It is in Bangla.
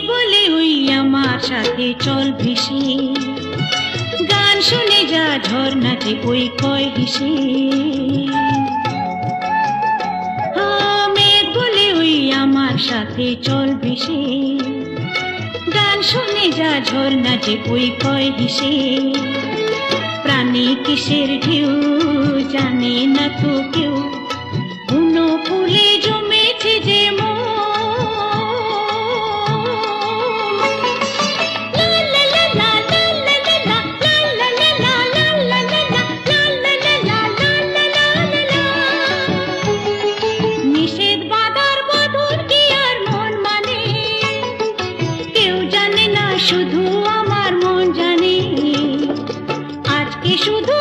বলে ওই আমার সাথে চল ভেসে, গান শুনে যা ঝর্ণাতে ওই কয় হেসে। মেঘ বলে ওই আমার সাথে চল ভেসে, গান শুনে যা ঝর্ণাতে ওই কয় হেসে। প্রাণী কিসের ঢেউ জানে না তো কেউ, বুনো ফুলে জমেছে যে মন। নিষেধ বাধার বাঁধন কি আর মন মানে, কেউ জানে না শুধু আমার মন জানে। আজকে শুধু